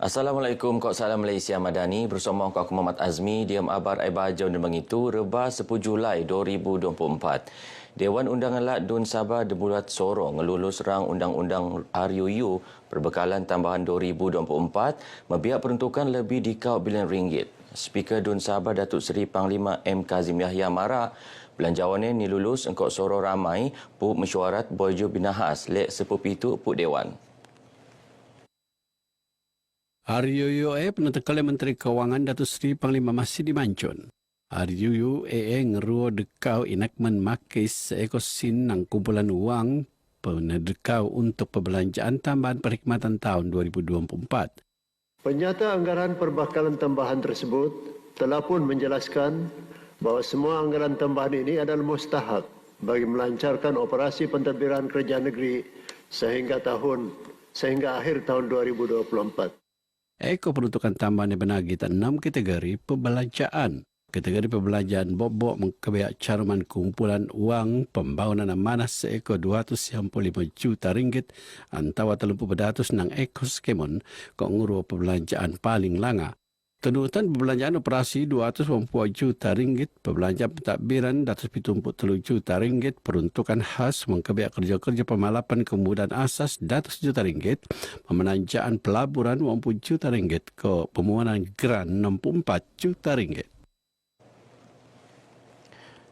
Assalamualaikum, Kok Salam Malaysia Madani. Bersama Kak Muhammad Azmi, diam abar ai bajau dan mengitu, Reba 10 Julai 2024. Dewan Undangan Lat Dun Sabah Debulat Sorong ngelulus rang Undang-Undang RUU perbekalan tambahan 2024 membiak peruntukan lebih dikau bilion ringgit. Speaker Dun Sabah Datuk Seri Panglima M. Kazim Yahya Mara belanjawannya ni lulus engkau soro ramai pu mesyuarat Boyjo Binahas lek sepupitu pu Dewan. RUU penentu oleh Menteri Keuangan Datuk Seri Panglima Masidi Mancun. RUU ngeruo dekau enakmen makis ekosin nang kumpulan wang penedekau untuk perbelanjaan tambahan perkhidmatan tahun 2024. Penyata anggaran perbekalan tambahan tersebut telah pun menjelaskan bahawa semua anggaran tambahan ini adalah mustahak bagi melancarkan operasi pentadbiran kerajaan negeri sehingga akhir tahun 2024. Peruntukan tambahan yang benagi tak 6 kategori perbelanjaan. Kategori perbelanjaan bobok mengkebiak caruman kumpulan wang pembangunan amanah seekor 255 juta ringgit antara 30% nang ekoskemon kok nguru perbelanjaan paling langa. Tenutan perbelanjaan operasi 280 juta ringgit, perbelanjaan pentadbiran 273 juta ringgit, peruntukan khas mengkebiak kerja-kerja pemalapan kemudahan asas 100 juta ringgit, pemenanjaan pelaburan 40 juta ringgit ke pemohonan geran 64 juta ringgit.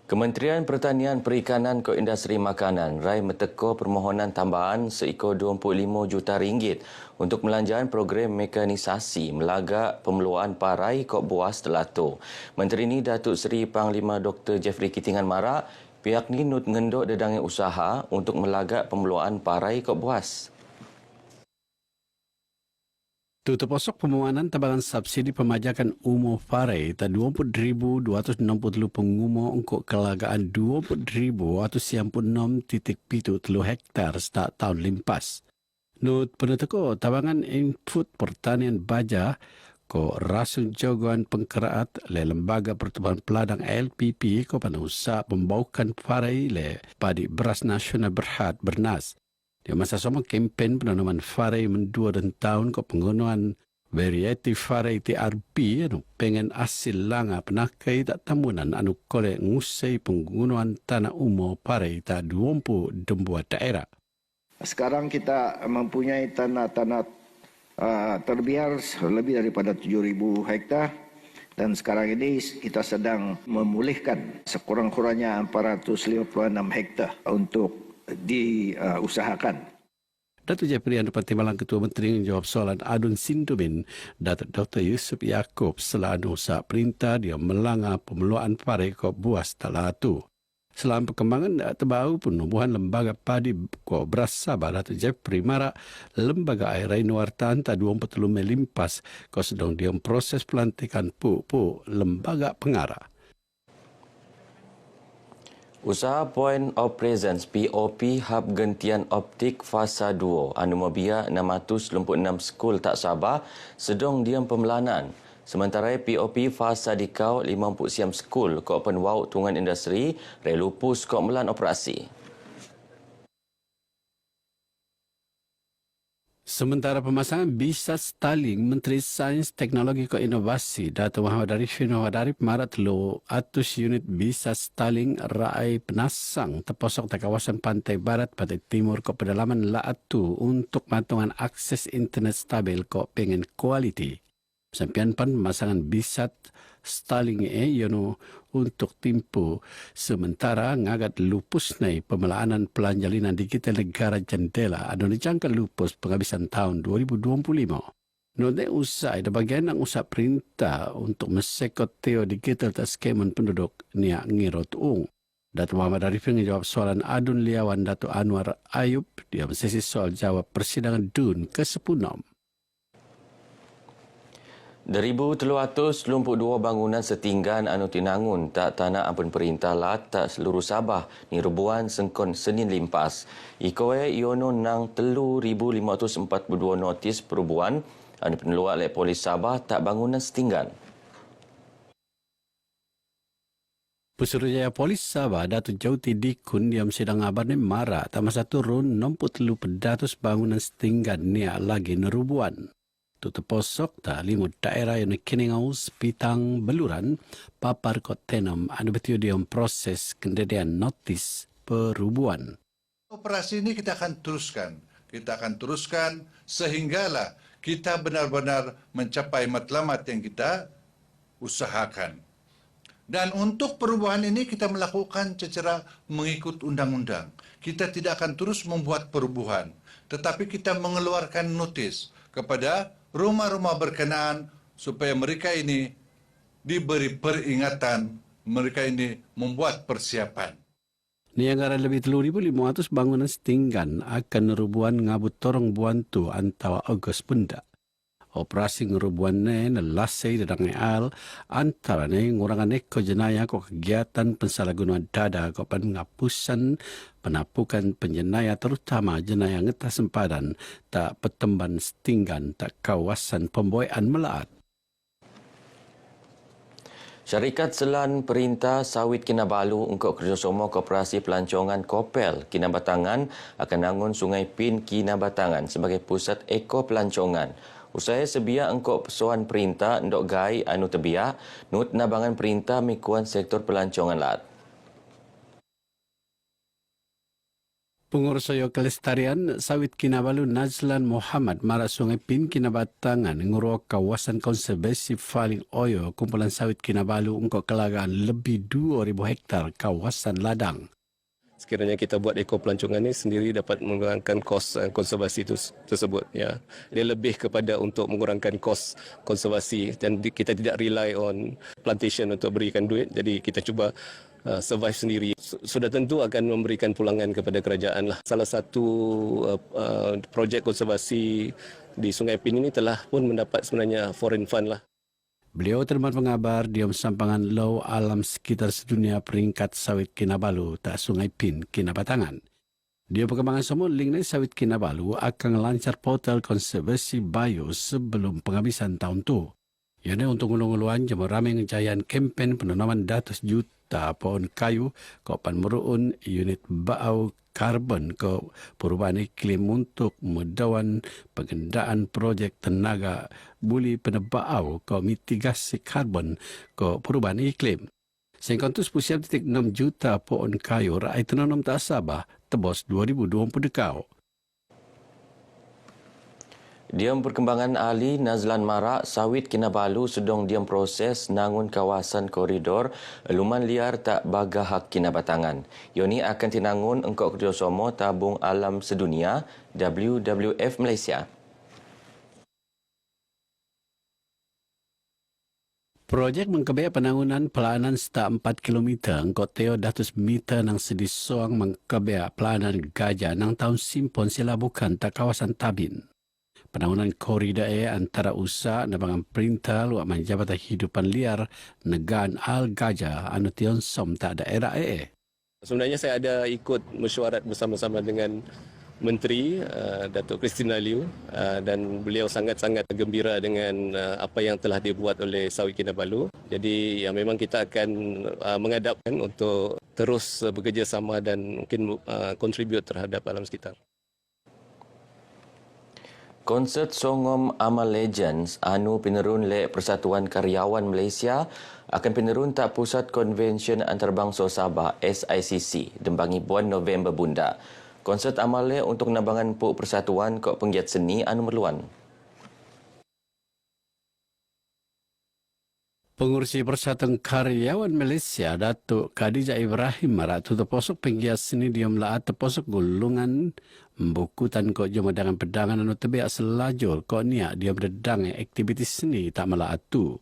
Kementerian Pertanian Perikanan ke Industri Makanan rai meteko permohonan tambahan seekor 25 juta ringgit untuk melanjakan program mekanisasi melagak pemeluaan parai kok buas telato. Menteri ini Datuk Seri Panglima Dr. Jeffrey Kitingan Marak pihak ni nut ngendok dedangnya usaha untuk melagak pemeluaan parai kok buas. Tutup posok pemohonan tambahan subsidi pemajakan umur parai tak 20,260 pengumur untuk kelagaan 20,196.7 hektar sejak tahun limpas. Nut peneteko tabangan input pertanian baja ko rasul jagoan pengkeraat le Lembaga Pertubuhan Peladang LPP ko panusa pembaukan parai le padi beras nasional berhad bernas. Di masa sama kempen penanaman farai mendua dan tahun ke penggunaan variety farai TRP pengen asil langa penakai tak tamunan anu kolek ngusai penggunaan tanah umum farai tak 20 dembuat daerah. Sekarang kita mempunyai tanah-tanah terbiar lebih daripada 7,000 hektar dan sekarang ini kita sedang memulihkan sekurang-kurangnya 456 hektar untuk diusahakan. Datuk Jeffrey Anupati Malang Ketua Menteri menjawab soalan adun Sindumin Datuk Dr. Yusuf Yaakob selalu usaha perintah dia melanggar pemeluaan parai kok buas talatu. Selama perkembangan terbau penumbuhan lembaga padi kok beras Sabah Datuk Jeffrey Marak lembaga air Nuartan tak 24 melimpas kok sedang dia proses pelantikan pu lembaga pengarah. Usaha Point of Presence POP Hub Gentian Optik Fasa 2 anu mebia 626 skul tak Sabah sedang diam pemelanan. Sementara POP Fasa Dikau 50 siam skul ke Open Wow Tungan Industri relupus kok melan operasi. Sementara pemasangan bisa Starlink, Menteri Sains, Teknologi dan Inovasi Datuk Muhammad Arif Marat lo 100 unit bisa Starlink rai penasang terposok di kawasan pantai barat, pantai timur ke pedalaman Laatu untuk patungan akses internet stabil kok pengen kualiti. Sampian pan pemasangan bisa Starlink yono untuk timpu sementara ngagat lupus nai pemelaanan pelanjalinan digital negara jendela anu dijangka lupus penghabisan tahun 2025. Node usai ada bagian yang usah perintah untuk mesekot teo digital tak skemen penduduk niak ngirot Datuk Muhammad Arif menjawab soalan adun liawan Datuk Anwar Ayub dia sesi soal jawab persidangan DUN ke-10. 1,322 bangunan setinggan anu tinangun tak tanah ampun perintah lat tak seluruh Sabah ni rubuhan sengkon Senin limpas. Ikoe iono nang 3,542 notis perubuhan anu peneluak oleh Polis Sabah tak bangunan setinggan. Pesuruhjaya Polis Sabah Datuk Jauti Dikun diam sedang abarnya marah tak masa turun 63 bangunan setinggan ni lagi nerubuan. Tu terposok ta limut daerah yang kiningau sepitang beluran papar ko tenom anu betiu diom proses kendedian notis perubuhan. Operasi ini kita akan teruskan. Kita akan teruskan sehinggalah kita benar-benar mencapai matlamat yang kita usahakan. Dan untuk perubahan ini kita melakukan secara mengikut undang-undang. Kita tidak akan terus membuat perubahan, tetapi kita mengeluarkan notis kepada rumah-rumah berkenaan supaya mereka ini diberi peringatan, mereka ini membuat persiapan. Niagara lebih 3,500 bangunan setinggan akan rubuhan ngabut torong buantu antawa August bunda. Operasi ngerubuhan ne lasai dadang al antara ne ngurangan eko jenayah ko kegiatan pensalahgunaan dada ko penghapusan penapukan penjenayah terutama jenayah ngetas sempadan tak petemban setinggan tak kawasan pemboyan melaat. Syarikat Selan Perintah Sawit Kinabalu untuk kerjasama Koperasi Pelancongan Kopel Kinabatangan akan nangun Sungai Pin Kinabatangan sebagai pusat eko pelancongan. Usai sebia engkau persoalan perintah ndok gai anu tebiak, nut nabangan perintah mikuan sektor pelancongan lat. Pengurus Soyo Kelestarian Sawit Kinabalu Nazlan Muhammad Mara Sungai Pin Kinabatangan ngurau kawasan konservasi Faling Oyo kumpulan sawit Kinabalu untuk kelagaan lebih 2,000 hektar kawasan ladang. Sekiranya kita buat eko pelancongan ini sendiri dapat mengurangkan kos konservasi tersebut. Ya. Dia lebih kepada untuk mengurangkan kos konservasi dan kita tidak rely on plantation untuk berikan duit. Jadi kita cuba survive sendiri. Sudah tentu akan memberikan pulangan kepada kerajaan lah. Salah satu projek konservasi di Sungai Pin ini telah pun mendapat sebenarnya foreign fund lah. Beliau termat pengabar diam sampangan Law Alam Sekitar Sedunia peringkat sawit Kinabalu tak Sungai Pin Kinabatangan. Dia perkembangan semua link ni sawit Kinabalu akan lancar portal konservasi bio sebelum penghabisan tahun tu. Ia untuk ngulung-nguluan jema ramai ngejayaan kempen penanaman 100 juta pohon kayu kopan meruun unit bau karbon ke perubahan iklim untuk medawan pengendaan projek tenaga buli penebau ke mitigasi karbon ke perubahan iklim. Sehingga itu 10.6 juta pohon kayu rakyat tenanam tak Sabah tebos 2020 dekau. Diam perkembangan ahli Nazlan Marak Sawit Kinabalu sedang diam proses nangun kawasan koridor luman liar tak bagah hak Kinabatangan. Yoni akan tinangun engkau kerjasama Tabung Alam Sedunia WWF Malaysia. Projek mengkebaya penangunan pelayanan setak 4 km engkau teo 100 meter nang sedih soang mengkebaya pelayanan gajah nang tahun simpon sila bukan tak kawasan Tabin. Penangunan koridor antara usaha nabangan perintah luak Jabatan Hidupan Liar Negaan Al Gajah anu tion som tak daerah Sebenarnya saya ada ikut mesyuarat bersama-sama dengan Menteri Datuk Christina Liu dan beliau sangat-sangat gembira dengan apa yang telah dibuat oleh Sawit Kinabalu. Jadi ya memang kita akan menghadapkan untuk terus bekerjasama dan mungkin contribute terhadap alam sekitar. Konsert Songom Amal Legends anu pinerun le Persatuan Karyawan Malaysia akan pinerun tak Pusat Konvensyen Antarabangsa Sabah SICC dembangi bulan November bunda. Konsert amal le untuk nabangan puk persatuan kok penggiat seni anu merluan. Pengurusi Persatuan Karyawan Malaysia Datuk Khadijah Ibrahim marak tu terposok penggiat seni diam laat terposok golongan bukutan kok jom dengan pedangan anu tebiak selajur kok niak dia berdang aktiviti seni tak melaat tu.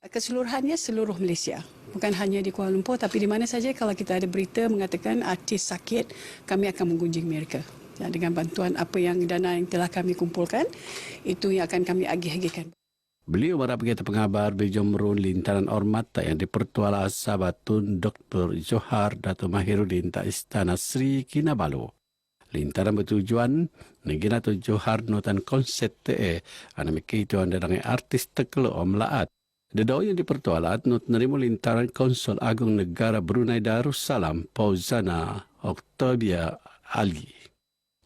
Keseluruhannya seluruh Malaysia. Bukan hanya di Kuala Lumpur tapi di mana saja kalau kita ada berita mengatakan artis sakit, kami akan mengunjungi mereka. Dan dengan bantuan apa yang dana yang telah kami kumpulkan, itu yang akan kami agih-agihkan. Beliau marah begitu pengabar Bijomrun lintaran hormat yang dipertuala sahabatun Dr. Johar Dato' Mahirudin tak Istana Sri Kinabalu. Lintaran bertujuan negina tu Johar notan konsep te anamiki itu anda dengan artis tekelo omlaat. Dedau yang dipertualat not nerima lintaran Konsul Agung Negara Brunei Darussalam Pauzana Octavia Ali.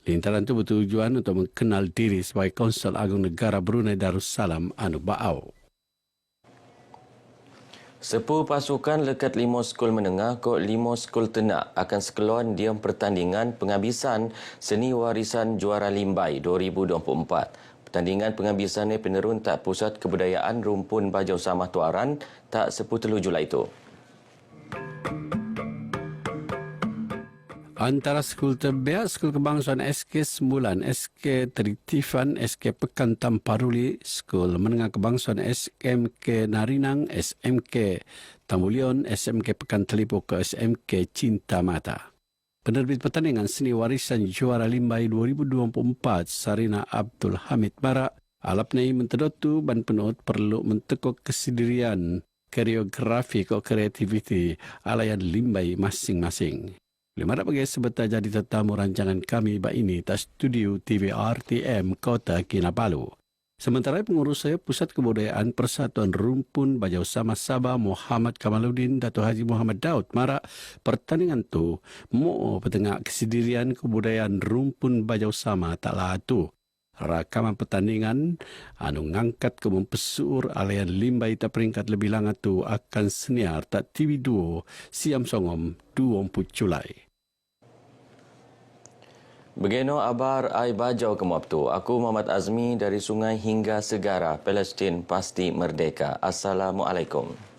Lintaran itu bertujuan untuk mengenal diri sebagai Konsul Agung Negara Brunei Darussalam Anu Baau. 10 pasukan lekat 5 skul menengah kot 5 skul tenak akan sekeluan diam pertandingan penghabisan Seni Warisan Juara Limbai 2024. Pertandingan penghabisan penerun tak Pusat Kebudayaan Rumpun Bajau Samah Tuaran tak 10 Julai itu. Antara skul terbiak, skul kebangsaan SK Sembulan, SK Tritifan, SK Pekan Tamparuli, skul menengah kebangsaan SMK Narinang, SMK Tambulion, SMK Pekan Telipo ke SMK Cinta Mata. Penerbit pertandingan Seni Warisan Juara Limbai 2024, Sarina Abdul Hamid Barak, alapnai mentedotu ban penut perlu mentekuk kesendirian, koreografi kok kreativiti alayan Limbai masing-masing. Lima dak bagi sebetul jadi tetamu rancangan kami ini tas studio TV RTM Kota Kinabalu. Sementara pengurus saya Pusat Kebudayaan Persatuan Rumpun Bajau Samah Sabah Muhammad Kamaluddin Dato' Haji Muhammad Daud marak pertandingan tu mo petengah kesendirian kebudayaan Rumpun Bajau Samah tak lah tu. Rakaman pertandingan anu ngangkat ke mempesur alayan Limbai tak peringkat lebih langa tu akan senior tak TV2 Siam Songom 24 Julai. Begeno abar ai bajau ke tu. Aku Muhammad Azmi dari sungai hingga segara Palestin pasti merdeka. Assalamualaikum.